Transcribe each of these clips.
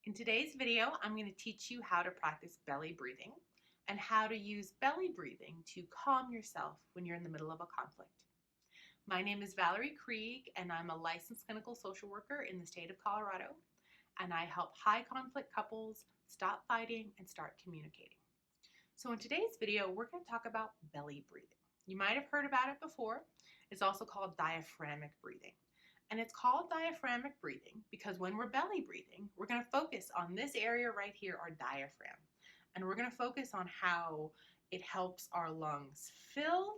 In today's video, I'm going to teach you how to practice belly breathing and how to use belly breathing to calm yourself when you're in the middle of a conflict. My name is Valerie Krieg, and I'm a licensed clinical social worker in the state of Colorado, and I help high conflict couples stop fighting and start communicating. So in today's video, we're going to talk about belly breathing. You might have heard about it before. It's also called diaphragmic breathing. And it's called diaphragmic breathing because when we're belly breathing, we're going to focus on this area right here, our diaphragm. And we're going to focus on how it helps our lungs fill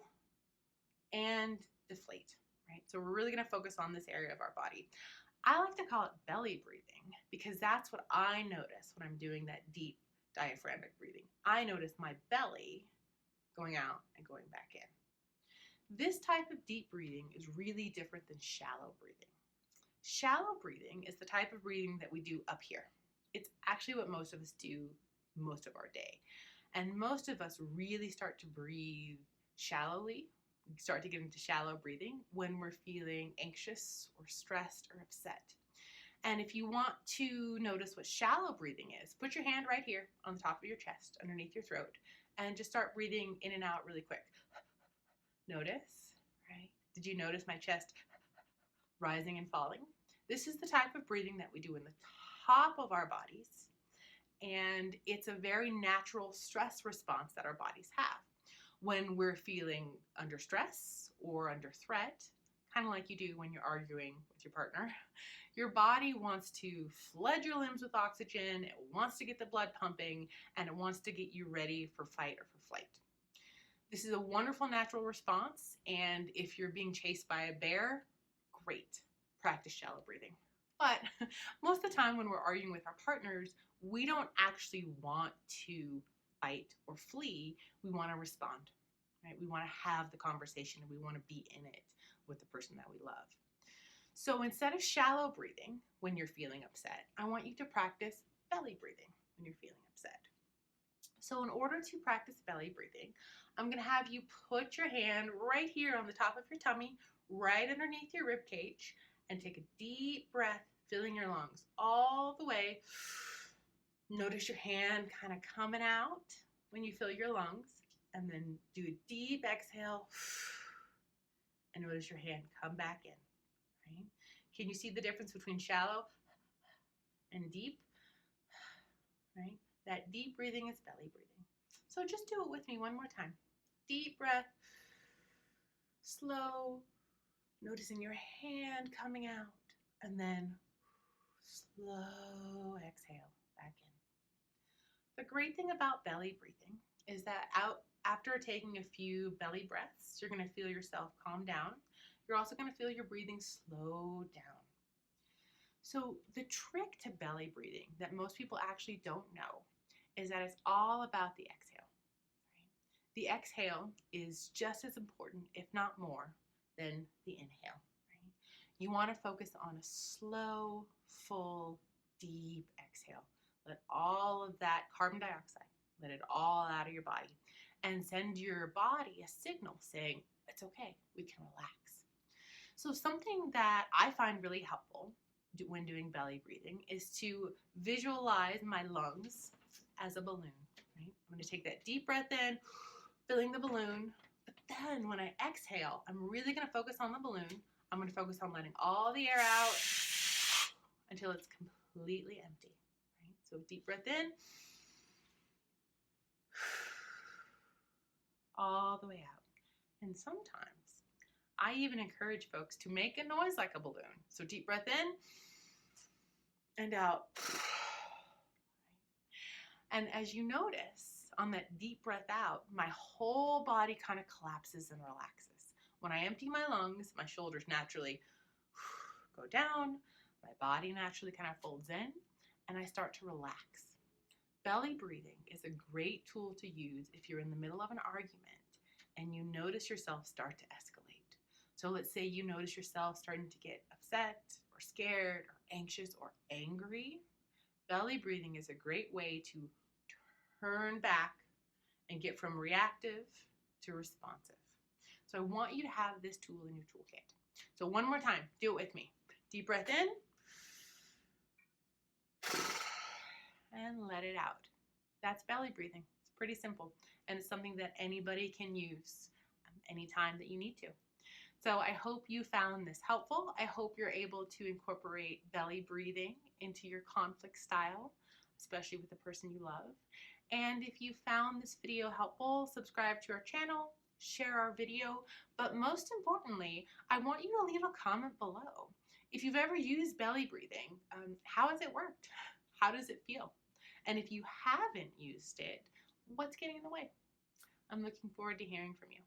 and deflate, right? So we're really going to focus on this area of our body. I like to call it belly breathing because that's what I notice when I'm doing that deep diaphragmic breathing. I notice my belly going out and going back in. This type of deep breathing is really different than shallow breathing. Shallow breathing is the type of breathing that we do up here. It's actually what most of us do most of our day. And most of us really start to breathe shallowly. We start to get into shallow breathing when we're feeling anxious or stressed or upset. And if you want to notice what shallow breathing is, put your hand right here on the top of your chest, underneath your throat, and just start breathing in and out really quick. Notice, right? Did you notice my chest rising and falling? This is the type of breathing that we do in the top of our bodies, and it's a very natural stress response that our bodies have. When we're feeling under stress or under threat, kind of like you do when you're arguing with your partner, your body wants to flood your limbs with oxygen, it wants to get the blood pumping, and it wants to get you ready for fight or for flight. This is a wonderful natural response, and if you're being chased by a bear, great, practice shallow breathing. But most of the time when we're arguing with our partners, we don't actually want to fight or flee, we want to respond, right? We want to have the conversation and we want to be in it with the person that we love. So instead of shallow breathing when you're feeling upset, I want you to practice belly breathing when you're feeling upset. So in order to practice belly breathing, I'm going to have you put your hand right here on the top of your tummy, right underneath your rib cage, and take a deep breath, filling your lungs all the way. Notice your hand kind of coming out when you fill your lungs, and then do a deep exhale, and notice your hand come back in. Right? Can you see the difference between shallow and deep? Right? That deep breathing is belly breathing. So just do it with me one more time. Deep breath, slow, noticing your hand coming out, and then slow exhale back in. The great thing about belly breathing is that after taking a few belly breaths, you're going to feel yourself calm down. You're also going to feel your breathing slow down. So the trick to belly breathing that most people actually don't know is that it's all about the exhale. Right? The exhale is just as important, if not more, than the inhale. Right? You want to focus on a slow, full, deep exhale. Let all of that carbon dioxide, let it all out of your body, and send your body a signal saying, it's okay, we can relax. So something that I find really helpful when doing belly breathing is to visualize my lungs as a balloon. Right? I'm going to take that deep breath in, filling the balloon, but then when I exhale, I'm really going to focus on the balloon. I'm going to focus on letting all the air out until it's completely empty. Right? So deep breath in, all the way out. And sometimes I even encourage folks to make a noise like a balloon. So deep breath in and out. And as you notice on that deep breath out, my whole body kind of collapses and relaxes. When I empty my lungs, my shoulders naturally go down, my body naturally kind of folds in, and I start to relax. Belly breathing is a great tool to use if you're in the middle of an argument and you notice yourself start to escalate. So let's say you notice yourself starting to get upset or scared or anxious or angry. Belly breathing is a great way to turn back and get from reactive to responsive. So I want you to have this tool in your toolkit. So one more time, do it with me. Deep breath in and let it out. That's belly breathing. It's pretty simple, and it's something that anybody can use anytime that you need to. So I hope you found this helpful. I hope you're able to incorporate belly breathing into your conflict style, especially with the person you love. And if you found this video helpful, subscribe to our channel, share our video, but most importantly, I want you to leave a comment below. If you've ever used belly breathing, how has it worked? How does it feel? And if you haven't used it, what's getting in the way? I'm looking forward to hearing from you.